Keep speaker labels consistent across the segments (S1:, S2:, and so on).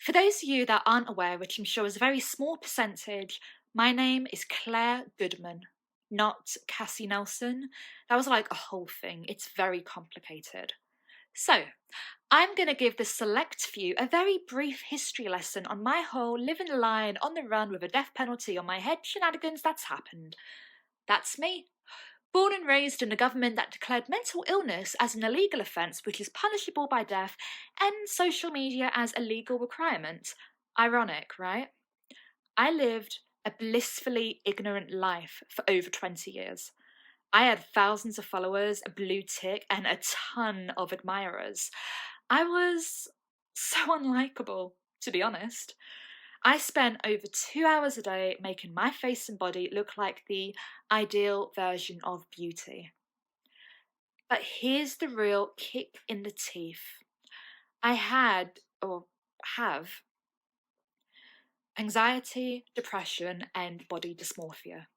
S1: For those of you that aren't aware, which I'm sure is a very small percentage, my name is Claire Goodman, not Cassie Nelson. That was like a whole thing. It's very complicated. So, I'm going to give the select few a very brief history lesson on my whole living a line on the run with a death penalty on my head shenanigans that's happened. That's me. Born and raised in a government that declared mental illness as an illegal offence which is punishable by death, and social media as a legal requirement. Ironic, right? I lived a blissfully ignorant life for over 20 years. I had thousands of followers, a blue tick, and a ton of admirers. I was so unlikable, to be honest. I spent over 2 hours a day making my face and body look like the ideal version of beauty. But here's the real kick in the teeth. I had, or have, anxiety, depression, and body dysmorphia.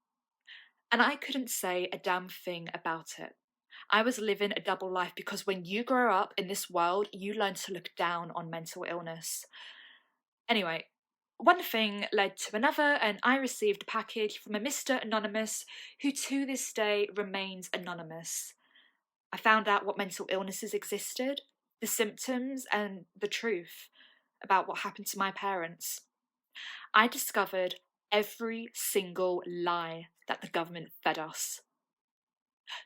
S1: And I couldn't say a damn thing about it. I was living a double life because when you grow up in this world, you learn to look down on mental illness. Anyway, one thing led to another, and I received a package from a Mr. Anonymous who to this day remains anonymous. I found out what mental illnesses existed, the symptoms, and the truth about what happened to my parents. I discovered every single lie that the government fed us.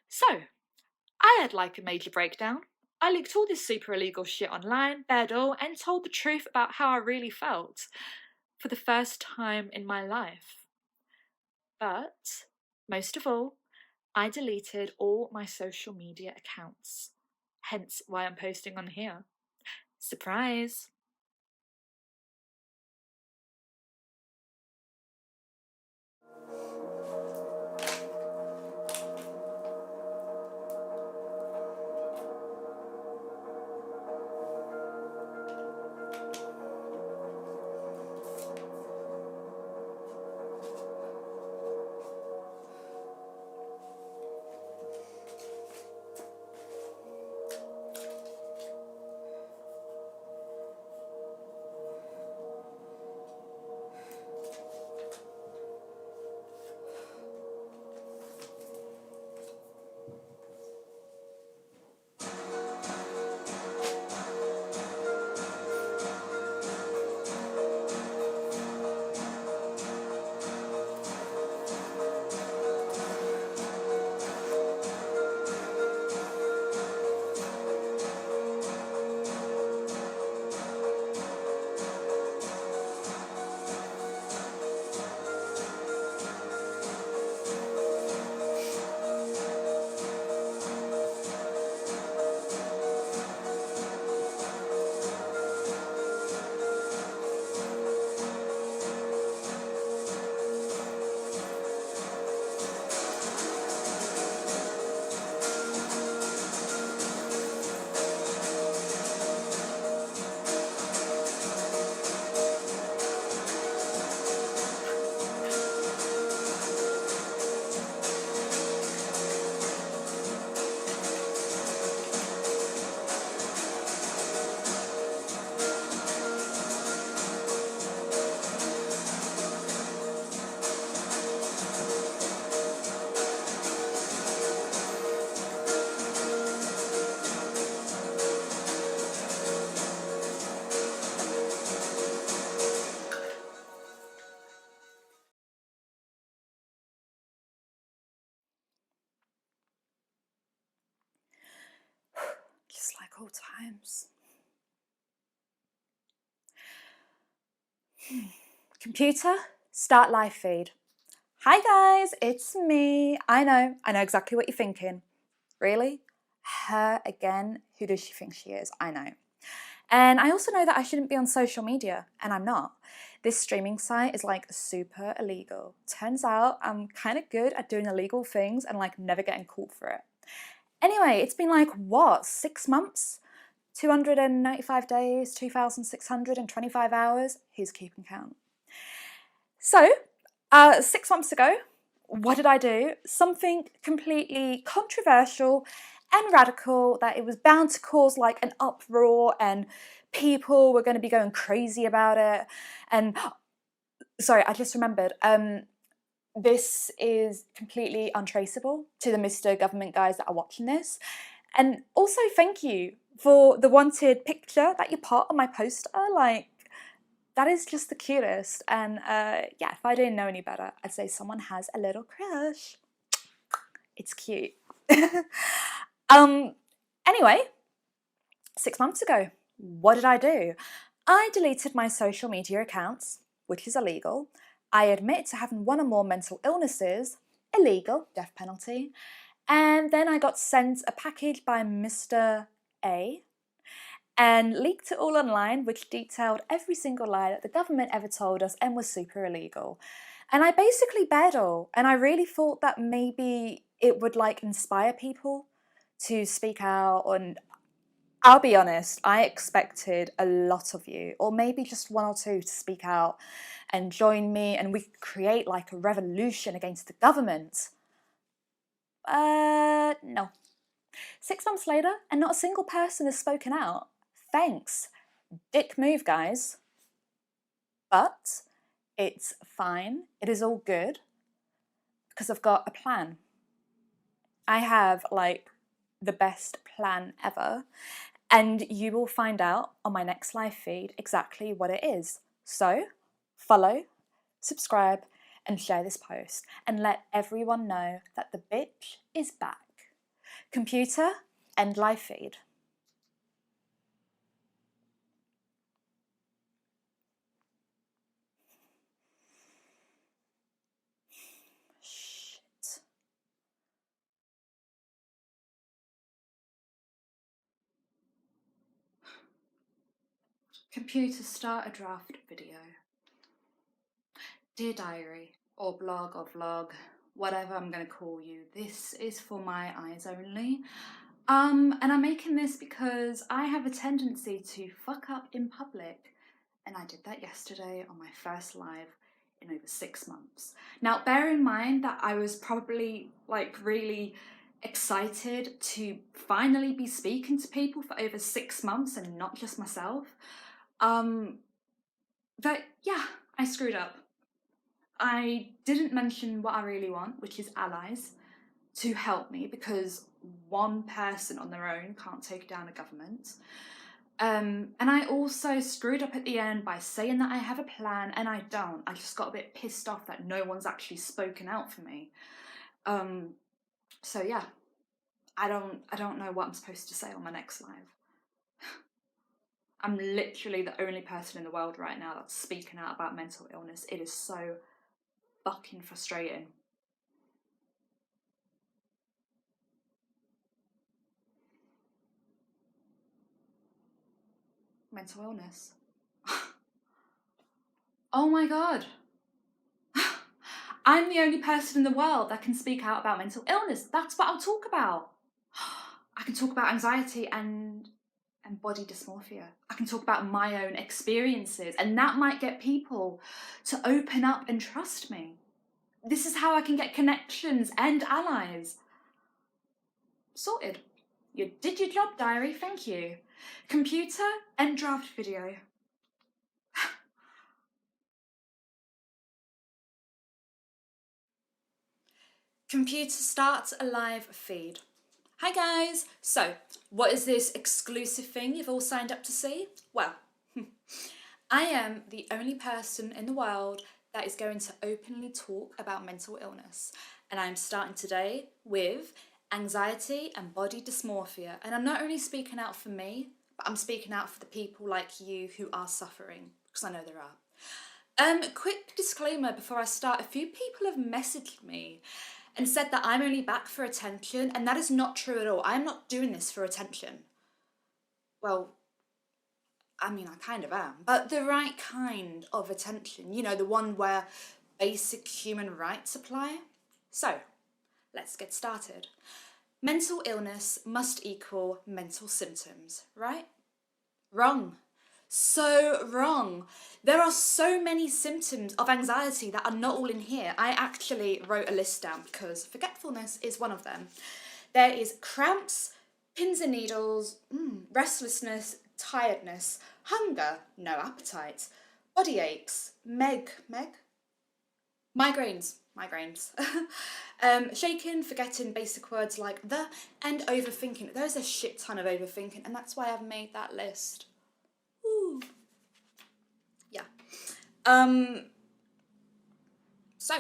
S1: So, I had like a major breakdown. I leaked all this super illegal shit online, bared all, and told the truth about how I really felt for the first time in my life. But, most of all, I deleted all my social media accounts. Hence why I'm posting on here. Surprise! Just like old times. Computer, start live feed. Hi guys, it's me. I know exactly what you're thinking. Really? Her again? Who does she think she is? I know. And I also know that I shouldn't be on social media, and I'm not. This streaming site is like super illegal. Turns out I'm kind of good at doing illegal things and like never getting caught for it. Anyway, it's been like, what, 6 months? 295 days, 2,625 hours. Who's keeping count? So, 6 months ago, what did I do? Something completely controversial
S2: and radical that it was bound to cause like an uproar and people were going to be going crazy about it. And sorry, I just remembered, this is completely untraceable to the Mr. Government guys that are watching this. And also thank you for the wanted picture that you put on my poster. Like, that is just the cutest. And yeah, if I didn't know any better, I'd say someone has a little crush. It's cute. Anyway, 6 months ago, what did I do? I deleted my social media accounts, which is illegal. I admit to having one or more mental illnesses, illegal, death penalty. And then I got sent a package by Mr. A and leaked it all online, which detailed every single lie that the government ever told us and was super illegal. And I basically bared all, and I really thought that maybe it would like inspire people to speak out. And I'll be honest, I expected a lot of you, or maybe just one or two, to speak out and join me, and we could create like a revolution against the government. No. 6 months later, and not a single person has spoken out. Thanks. Dick move, guys. But it's fine. It is all good because I've got a plan. I have like the best plan ever, and you will find out on my next live feed exactly what it is. So follow, subscribe, and share this post and let everyone know that the bitch is back. Computer, end live feed. Shit.
S1: Computer, start a draft video. Dear diary, or blog, or vlog, whatever I'm going to call you, this is for my eyes only. And I'm making this because I have a tendency to fuck up in public, and I did that yesterday on my first live in over 6 months. Now, bear in mind that I was probably like really excited to finally be speaking to people for over 6 months and not just myself. But yeah, I screwed up. I didn't mention what I really want, which is allies to help me, because one person on their own can't take down a government. And I also screwed up at the end by saying that I have a plan, and I don't. I just got a bit pissed off that no one's actually spoken out for me. So yeah, I don't know what I'm supposed to say on my next live. I'm literally the only person in the world right now that's speaking out about mental illness. It is so fucking frustrating. Mental illness. Oh my god. I'm the only person in the world that can speak out about mental illness. That's what I'll talk about. I can talk about anxiety and body dysmorphia. I can talk about my own experiences, and that might get people to open up and trust me. This is how I can get connections and allies. Sorted. You did your job, diary, thank you. Computer, end draft video. Computer, start a live feed. Hi guys! So, what is this exclusive thing you've all signed up to see? Well, I am the only person in the world that is going to openly talk about mental illness. And I'm starting today with anxiety and body dysmorphia. And I'm not only speaking out for me, but I'm speaking out for the people like you who are suffering, because I know there are. Quick disclaimer before I start, a few people have messaged me and said that I'm only back for attention, and that is not true at all. I'm not doing this for attention. Well, I mean, I kind of am, but the right kind of attention, you know, the one where basic human rights apply. So, let's get started. Mental illness must equal mental symptoms, right? Wrong. So wrong. There are so many symptoms of anxiety that are not all in here. I actually wrote a list down because forgetfulness is one of them. There is cramps,
S2: Pins and needles, restlessness, tiredness, hunger, no appetite, body aches, migraines, shaking, forgetting basic words like the, and overthinking. There's a shit ton of overthinking, and that's why I've made that list. Ooh. Yeah. So,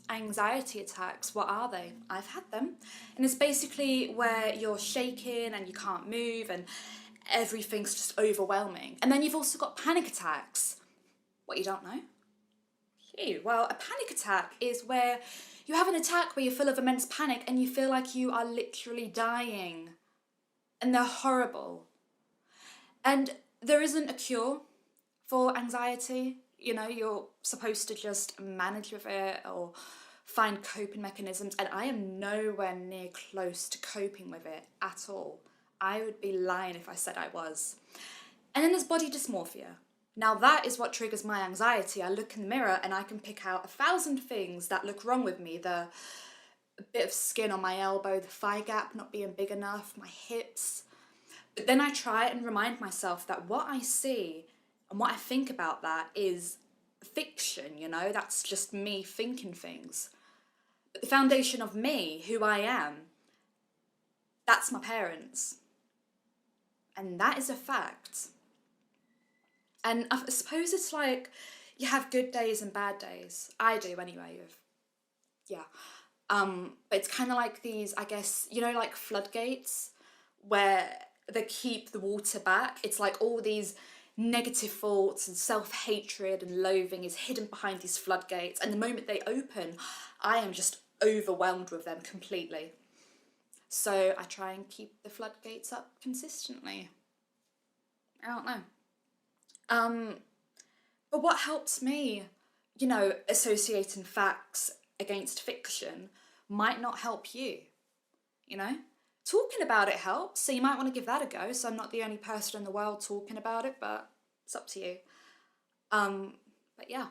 S2: anxiety attacks, what are they? I've had them. And it's basically where you're shaking and you can't move and everything's just overwhelming. And then you've also got panic attacks. What, you don't know? Phew. Well, a panic attack is where you have an attack where you're full of immense panic and you feel like you are literally dying. And they're horrible. And there isn't a cure for anxiety. You know, you're supposed to just manage with it or find coping mechanisms, and I am nowhere near close to coping with it at all. I would be lying if I said I was. And then there's body dysmorphia. Now that is what triggers my anxiety. I look in the mirror and I can pick out 1,000 things that look wrong with me. The bit of skin on my elbow, the thigh gap not being big enough, my hips. But then I try and remind myself that what I see and what I think about that is fiction, you know, that's just me thinking things. But the foundation of me, who I am, that's my parents. And that is a fact. And I suppose it's like you have good days and bad days. I do anyway. Yeah. But it's kind of like these, I guess, you know, like floodgates where they keep the water back. It's like all these negative thoughts and self-hatred and loathing is hidden behind these floodgates, and the moment they open, I am just overwhelmed with them completely. So I try and keep the floodgates up consistently. I don't know. But what helps me, you know, associating facts against fiction might not help you, you know? Talking about it helps, so you might want to give that a go. So I'm not the only person in the world talking about it, but it's up to you. But yeah.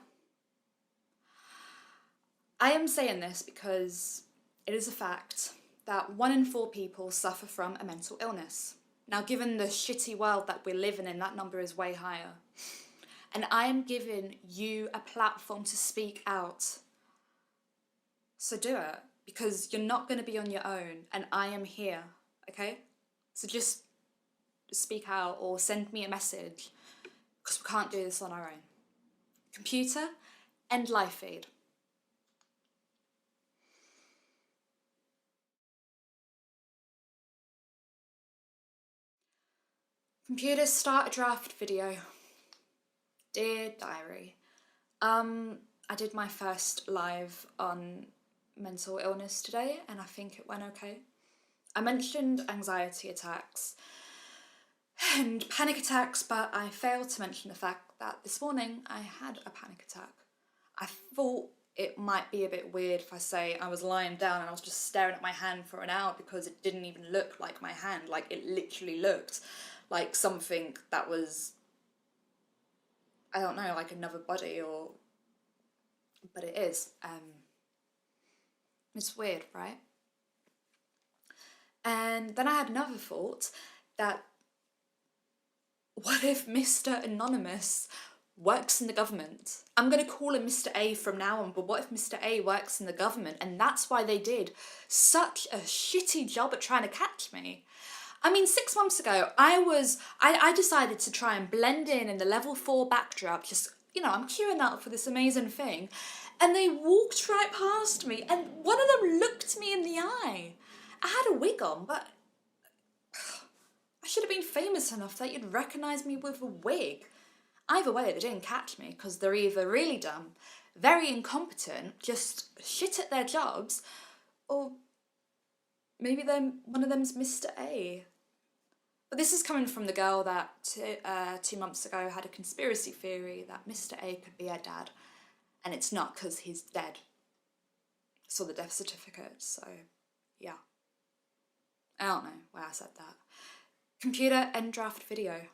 S2: I am saying this because it is a fact that 1 in 4 people suffer from a mental illness. Now, given the shitty world that we're living in, that number is way higher. And I am giving you a platform to speak out. So do it, because you're not going to be on your own, and I am here, okay? So just speak out or send me a message, because we can't do this on our own. Computer, end live feed. Computer, start a draft video. Dear diary, I did my first live on mental illness today, and I think it went okay. I mentioned anxiety attacks and panic attacks, but I failed to mention the fact that this morning I had a panic attack. I thought it might be a bit weird if I say I was lying down and I was just staring at my hand for an hour, because it didn't even look like my hand. Like, it literally looked like something that was, I don't know, like another body, or, but it is. It's weird, right? And then I had another thought that, what if Mr. Anonymous works in the government? I'm going to call him Mr. A from now on, but what if Mr. A works in the government, and that's why they did such a shitty job at trying to catch me? I mean, 6 months ago, I decided to try and blend in the level 4 backdrop, just, you know, I'm queuing up for this amazing thing, and they walked right past me, and one of them looked me in the eye. I had a wig on, but I should have been famous enough that you'd recognise me with a wig. Either way, they didn't catch me, because they're either really dumb, very incompetent, just shit at their jobs, or maybe one of them's Mr. A. But this is coming from the girl that 2 months ago had a conspiracy theory that Mr. A could be her dad, and it's not, because he's dead. I saw the death certificate, so yeah. I don't know why I said that. Computer, end draft video.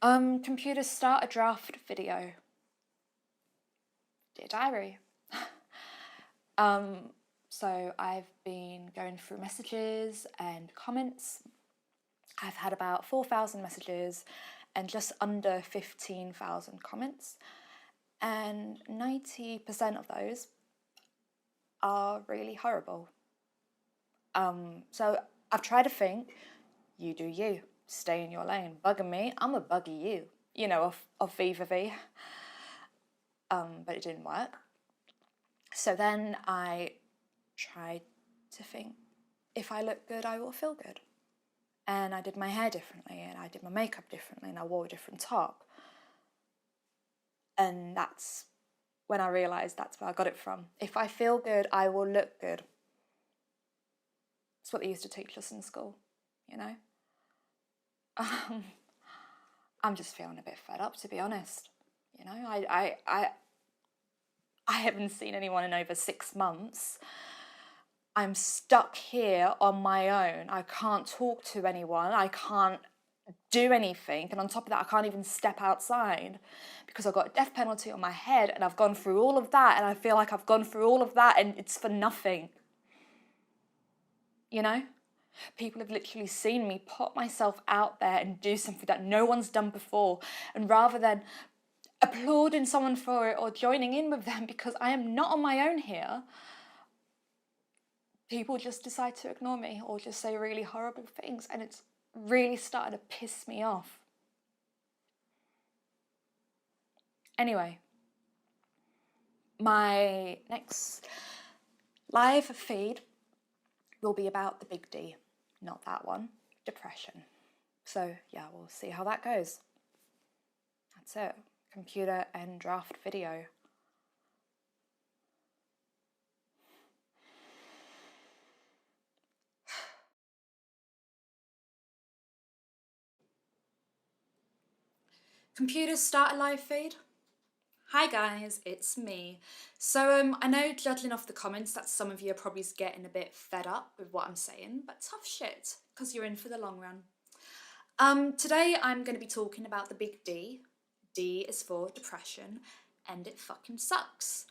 S2: Computer, start a draft video. Dear diary. So I've been going through messages and comments. I've had about 4,000 messages and just under 15,000 comments. And 90% of those are really horrible. So I've tried to think, you do you, stay in your lane. Bugging me, I'm a buggy you, you know, of Viva V. But it didn't work. So then I tried to think, if I look good, I will feel good. And I did my hair differently, and I did my makeup differently, and I wore a different top. And that's when I realised that's where I got it from. If I feel good, I will look good. It's what they used to teach us in school, you know? I'm just feeling a bit fed up, to be honest. You know, I haven't seen anyone in over 6 months. I'm stuck here on my own. I can't talk to anyone. I can't do anything. And on top of that, I can't even step outside because I've got a death penalty on my head, and I've gone through all of that, and I feel like I've gone through all of that and it's for nothing. You know? People have literally seen me put myself out there and do something that no one's done before. And rather than applauding someone for it or joining in with them because I am not on my own here, people just decide to ignore me or just say really horrible things, and it's really starting to piss me off. Anyway, my next live feed will be about the big D, not that one, depression. So yeah, we'll see how that goes. That's it. Computer and draft video. Computer, start a live feed. Hi guys, it's me. So I know, judging off the comments, that some of you are probably getting a bit fed up with what I'm saying, but tough shit, because you're in for the long run. Today I'm going to be talking about the big D. D is for depression, and it fucking sucks.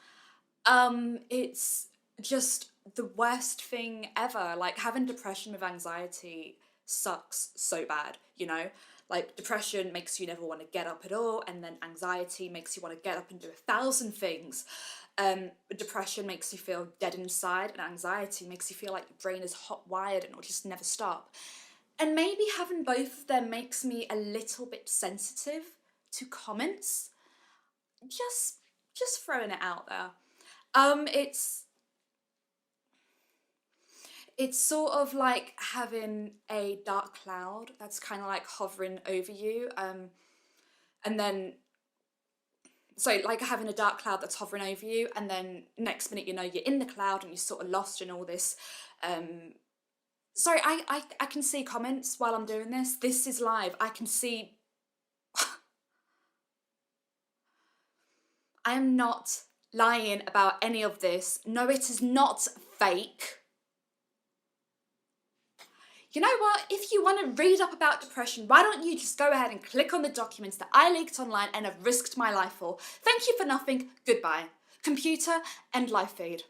S2: It's just the worst thing ever. Like, having depression with anxiety sucks so bad, you know? Like, depression makes you never want to get up at all, and then anxiety makes you want to get up and do 1,000 things. Depression makes you feel dead inside, and anxiety makes you feel like your brain is hot-wired and it'll just never stop. And maybe having both of them makes me a little bit sensitive to comments. Just throwing it out there. It's sort of like having a dark cloud that's kind of like hovering over you, and then, so like having a dark cloud that's hovering over you, and then next minute you know you're in the cloud and you're sort of lost in all this. Sorry, I can see comments while I'm doing this. This is live. I can see. I am not lying about any of this. No, it is not fake. You know what? If you want to read up about depression, why don't you just go ahead and click on the documents that I leaked online and have risked my life for? Thank you for nothing. Goodbye. Computer, end live feed.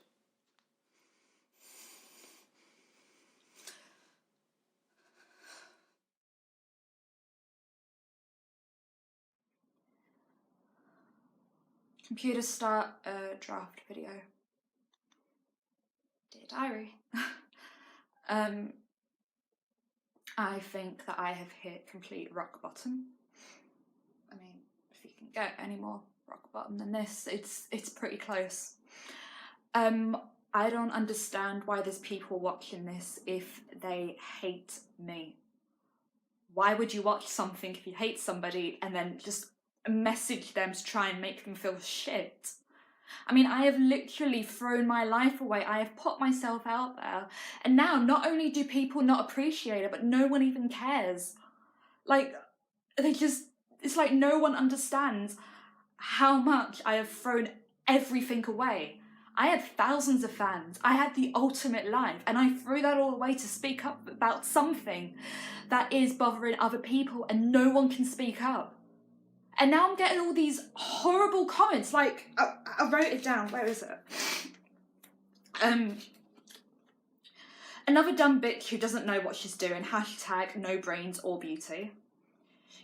S2: Computer, start a draft video. Dear diary. I think that I have hit complete rock bottom. I mean, if you can get any more rock bottom than this, it's pretty close. I don't understand why there's people watching this if they hate me. Why would you watch something if you hate somebody and then just message them to try and make them feel shit? I mean, I have literally thrown my life away. I have put myself out there. And now not only do people not appreciate it, but no one even cares. Like, it's like no one understands how much I have thrown everything away. I had thousands of fans. I had the ultimate life, and I threw that all away to speak up about something that is bothering other people, and no one can speak up. And now I'm getting all these horrible comments. Like, I wrote it down. Where is it? Another dumb bitch who doesn't know what she's doing. Hashtag no brains or beauty.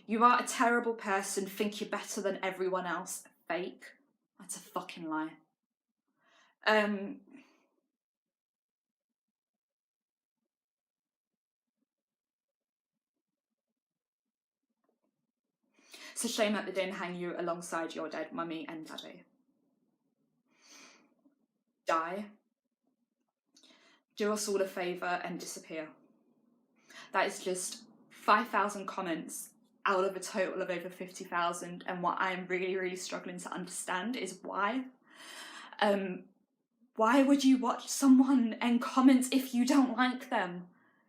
S2: You are a terrible person. Think you're better than everyone else. Fake. That's a fucking lie. It's a shame that they didn't hang you alongside your dead mummy and daddy. Die. Do us all a favour and disappear. That is just 5,000 comments out of a total of over 50,000, and what I'm really, really struggling to understand is why. Why would you watch someone and comment if you don't like them?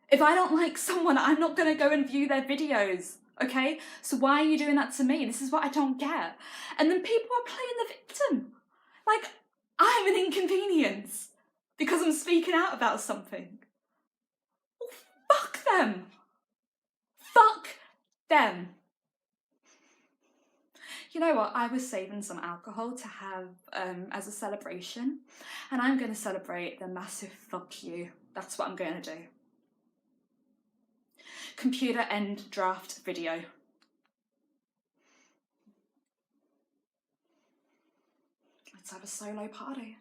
S2: If I don't like someone, I'm not going to go and view their videos, okay? So why are you doing that to me? This is what I don't get. And then people are playing the victim. Like, I'm an inconvenience because I'm speaking out about something. Well, fuck them. Fuck them. You know what? I was saving some alcohol to have as a celebration, and I'm going to celebrate the massive fuck you. That's what I'm going to do. Computer end draft video. Let's have a solo party.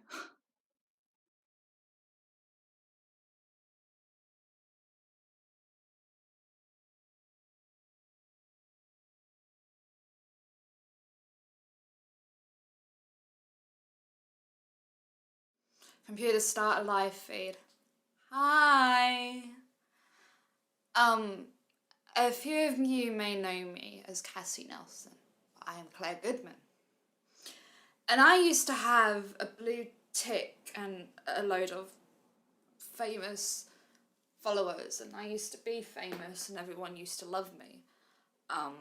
S2: Computer, start a live feed. Hi. A few of you may know me as Cassie Nelson. I am Claire Goodman. And I used to have a blue tick and a load of famous followers, and I used to be famous and everyone used to love me. And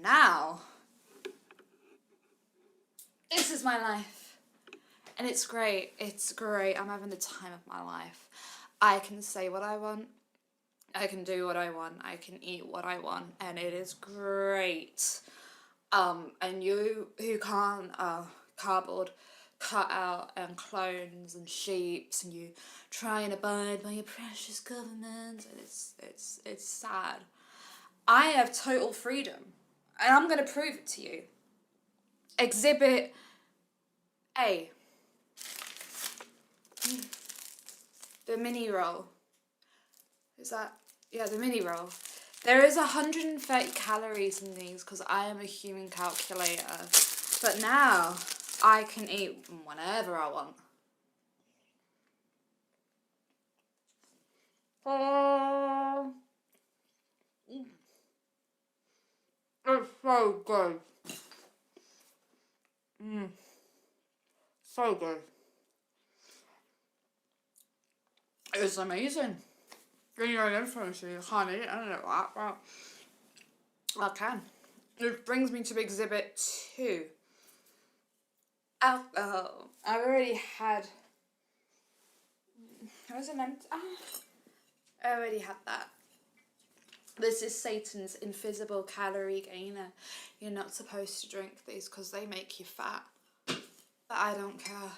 S2: now, this is my life. And it's great. It's great. I'm having the time of my life. I can say what I want. I can do what I want. I can eat what I want. And it is great. And you who can't cardboard cut out and clones and sheeps, and you try and abide by your precious government, and it's sad. I have total freedom, and I'm going to prove it to you. Exhibit A. The mini roll. Is that? Yeah, the mini roll. There is 130 calories in these because I am a human calculator. But now I can eat whenever I want. It's so good. So good. It's amazing. When you're an influencer, you can't eat it. I don't know that, but I can. Which brings me to exhibit 2. Alcohol. I already had. I was an empty. I already had that. This is Satan's invisible calorie gainer. You're not supposed to drink these because they make you fat. But I don't care.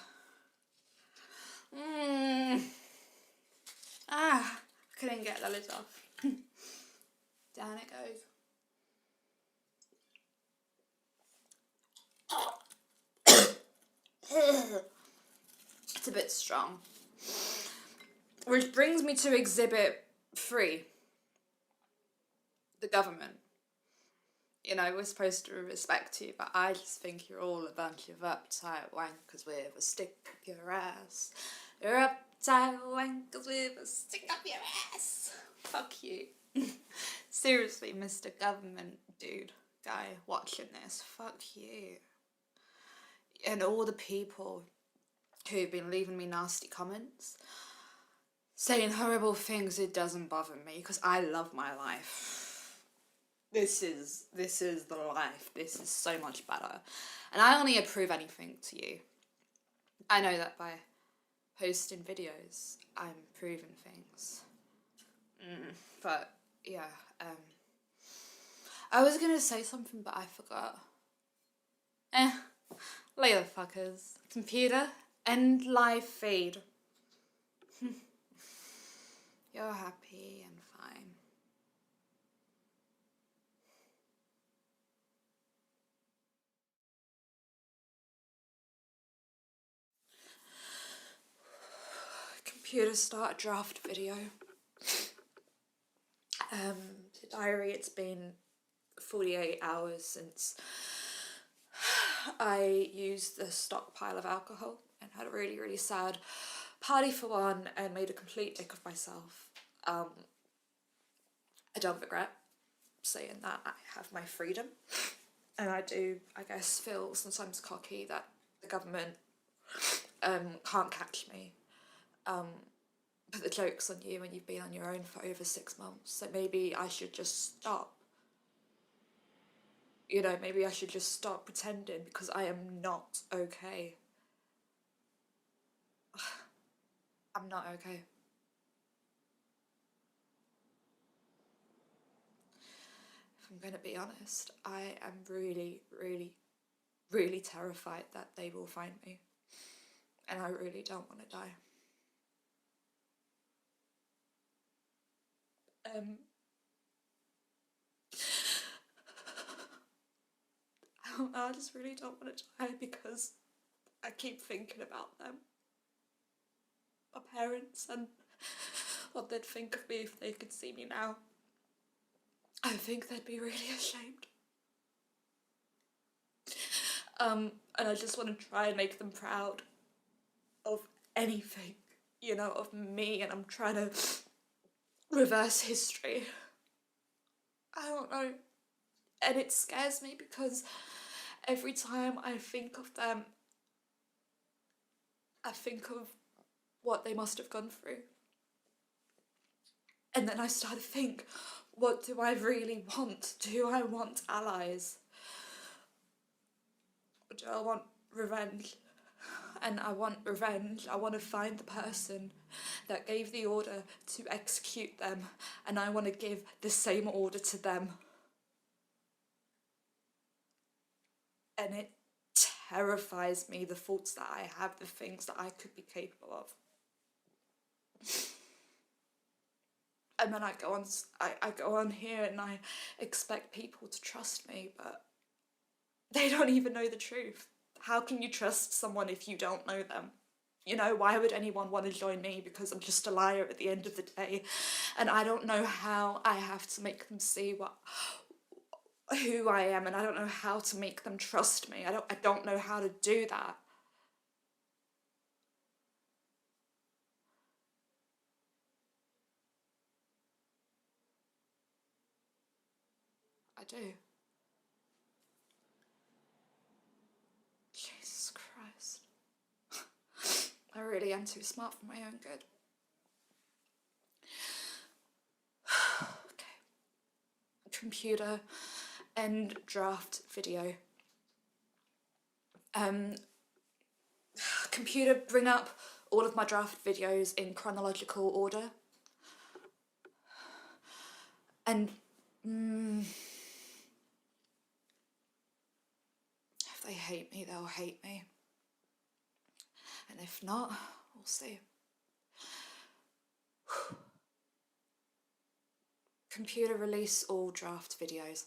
S2: I couldn't get the lid off. Down it goes. It's a bit strong. Which brings me to exhibit 3. The government. You know, we're supposed to respect you, but I just think you're all a bunch of uptight wankers with a stick up your ass. You're uptight wankers with a stick up your ass. Fuck you. Seriously, Mr. Government dude, guy watching this, fuck you. And all the people who've been leaving me nasty comments, saying horrible things, it doesn't bother me because I love my life. This is the life. This is so much better. And I only approve anything to you. I know that by posting videos, I'm proving things. But, yeah. I was going to say something, but I forgot. Eh, later fuckers. Computer, end live feed. You're happy and fine. Computer, start a draft video. Diary, it's been 48 hours since I used the stockpile of alcohol and had a really, really sad party for one and made a complete dick of myself. I don't regret saying that I have my freedom, and I do, I guess, feel sometimes cocky that the government can't catch me. But the joke's on you when you've been on your own for over 6 months, so maybe I should just stop. You know, maybe I should just stop pretending, because I am not okay. I'm not okay. If I'm going to be honest, I am really, really, really terrified that they will find me. And I really don't want to die. I just really don't want to die because I keep thinking about them. My parents, and what they'd think of me if they could see me now. I think they'd be really ashamed. And I just want to try and make them proud of anything, you know, of me, and I'm trying to reverse history. I don't know. And it scares me because every time I think of them, I think of what they must have gone through. And then I start to think, what do I really want? Do I want allies? Or do I want revenge? And I want revenge. I want to find the person that gave the order to execute them, and I want to give the same order to them. And it terrifies me, the thoughts that I have, the things that I could be capable of. And then I go on here and I expect people to trust me, but they don't even know the truth. How can you trust someone if you don't know them? You know, why would anyone want to join me? Because I'm just a liar at the end of the day. And I don't know how I have to make them see who I am, and I don't know how to make them trust me. I don't know how to do that. I do. Jesus Christ. I really am too smart for my own good. Okay. Computer, end draft video. Computer, bring up all of my draft videos in chronological order. And if they hate me, they'll hate me. And if not, we'll see. Computer, release all draft videos.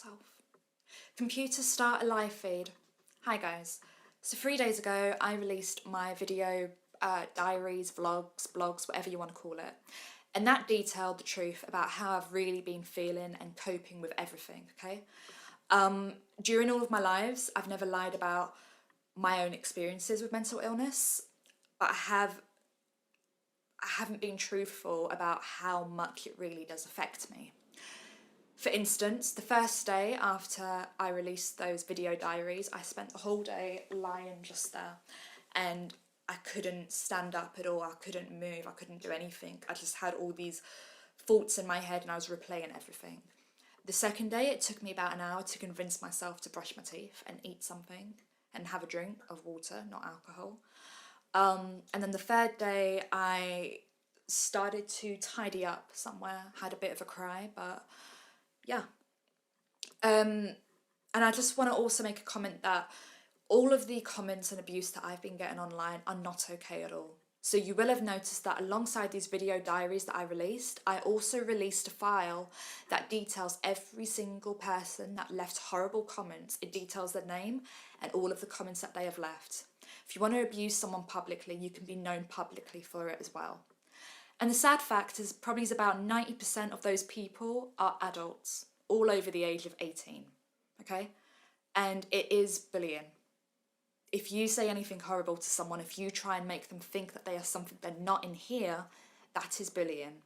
S2: yourself. Computer, start a live feed. Hi guys. So 3 days ago, I released my video diaries, vlogs, blogs, whatever you want to call it. And that detailed the truth about how I've really been feeling and coping with everything, okay? During all of my lives, I've never lied about my own experiences with mental illness, but I haven't been truthful about how much it really does affect me. For instance, the first day after I released those video diaries, I spent the whole day lying just there, and I couldn't stand up at all, I couldn't move, I couldn't do anything. I just had all these thoughts in my head and I was replaying everything. The second day, it took me about an hour to convince myself to brush my teeth and eat something and have a drink of water, not alcohol. And then the third day, I started to tidy up somewhere, had a bit of a cry, but yeah. And I just want to also make a comment that all of the comments and abuse that I've been getting online are not okay at all. So you will have noticed that alongside these video diaries that I released, I also released a file that details every single person that left horrible comments. It details their name and all of the comments that they have left. If you want to abuse someone publicly, you can be known publicly for it as well. And the sad fact is probably about 90% of those people are adults, all over the age of 18, okay? And it is bullying. If you say anything horrible to someone, if you try and make them think that they are something they're not in here, that is bullying.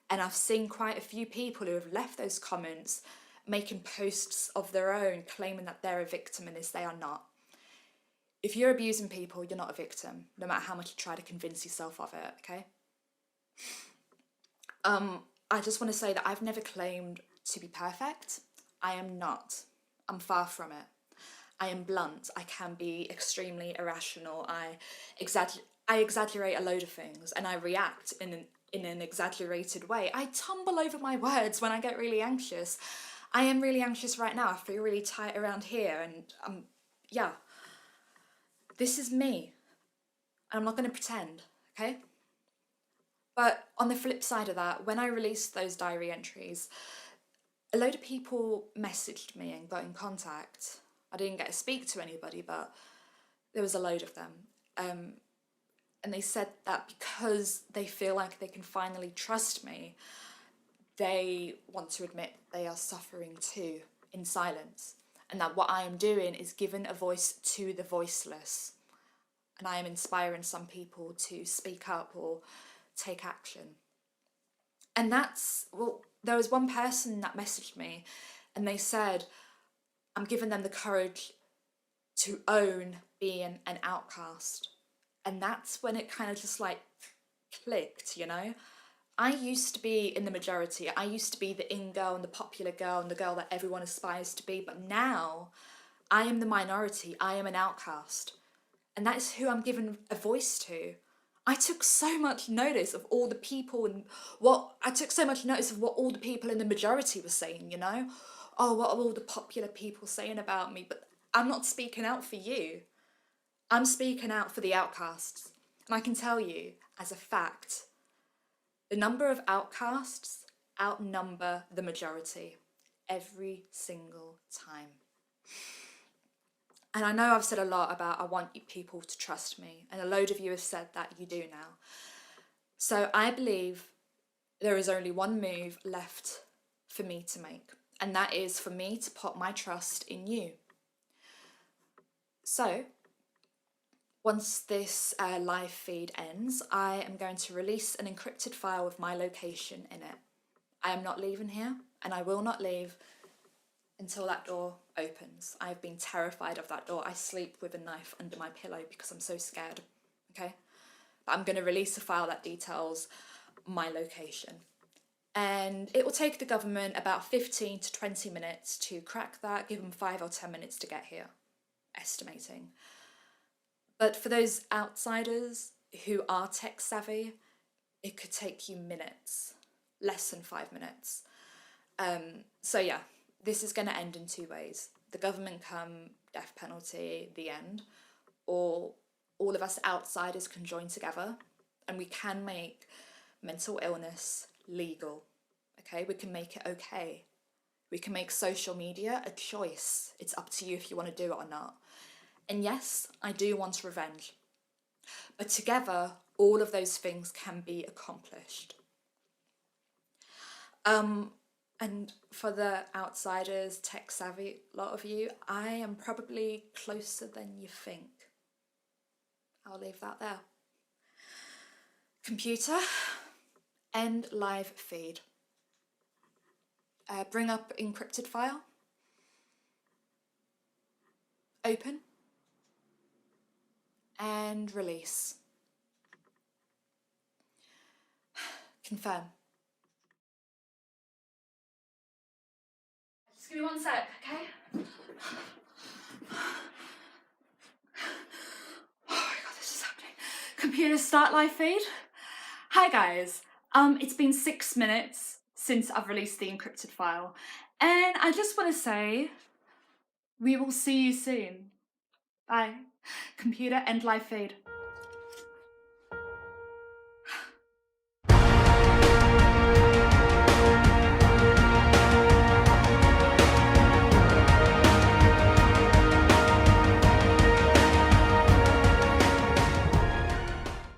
S2: And I've seen quite a few people who have left those comments making posts of their own, claiming that they're a victim in this. They are not. If you're abusing people, you're not a victim, no matter how much you try to convince yourself of it, okay? I just want to say that I've never claimed to be perfect. I am not. I'm far from it. I am blunt. I can be extremely irrational. I exaggerate a load of things and I react in an exaggerated way. I tumble over my words when I get really anxious. I am really anxious right now. I feel really tight around here and yeah. This is me. I'm not going to pretend, okay? But on the flip side of that, when I released those diary entries, a load of people messaged me and got in contact. I didn't get to speak to anybody, but there was a load of them. And they said that because they feel like they can finally trust me, they want to admit they are suffering too in silence. And that what I am doing is giving a voice to the voiceless. And I am inspiring some people to speak up or take action. And there was one person that messaged me and they said, I'm giving them the courage to own being an outcast. And that's when it kind of just like clicked, you know? I used to be in the majority. I used to be the in girl and the popular girl and the girl that everyone aspires to be. But now I am the minority. I am an outcast. And that is who I'm giving a voice to. I took so much notice of all the people and what all the people in the majority were saying, you know? Oh, what are all the popular people saying about me? But I'm not speaking out for you. I'm speaking out for the outcasts. And I can tell you, as a fact, the number of outcasts outnumber the majority every single time. And I know I've said a lot about I want people to trust me, and a load of you have said that you do now. So I believe there is only one move left for me to make, and that is for me to put my trust in you. So once this live feed ends, I am going to release an encrypted file with my location in it. I am not leaving here, and I will not leave until that door opens. I've been terrified of that door. I sleep with a knife under my pillow because I'm so scared, okay? But I'm going to release a file that details my location. And it will take the government about 15 to 20 minutes to crack that, give them 5 or 10 minutes to get here, estimating. But for those outsiders who are tech savvy, it could take you minutes, less than 5 minutes. So yeah, this is going to end in 2 ways. The government come, death penalty, the end. Or all of us outsiders can join together and we can make mental illness legal. Okay, we can make it okay. We can make social media a choice. It's up to you if you want to do it or not. And yes, I do want revenge. But together, all of those things can be accomplished. And for the outsiders, tech savvy lot of you, I am probably closer than you think. I'll leave that there. Computer, end live feed. Bring up encrypted file. Open. And release. Confirm. Just give me one sec, okay? Oh my god, this is happening. Computer, start live feed. Hi guys. It's been 6 minutes since I've released the encrypted file, and I just want to say we will see you soon. Bye. Computer, end live feed.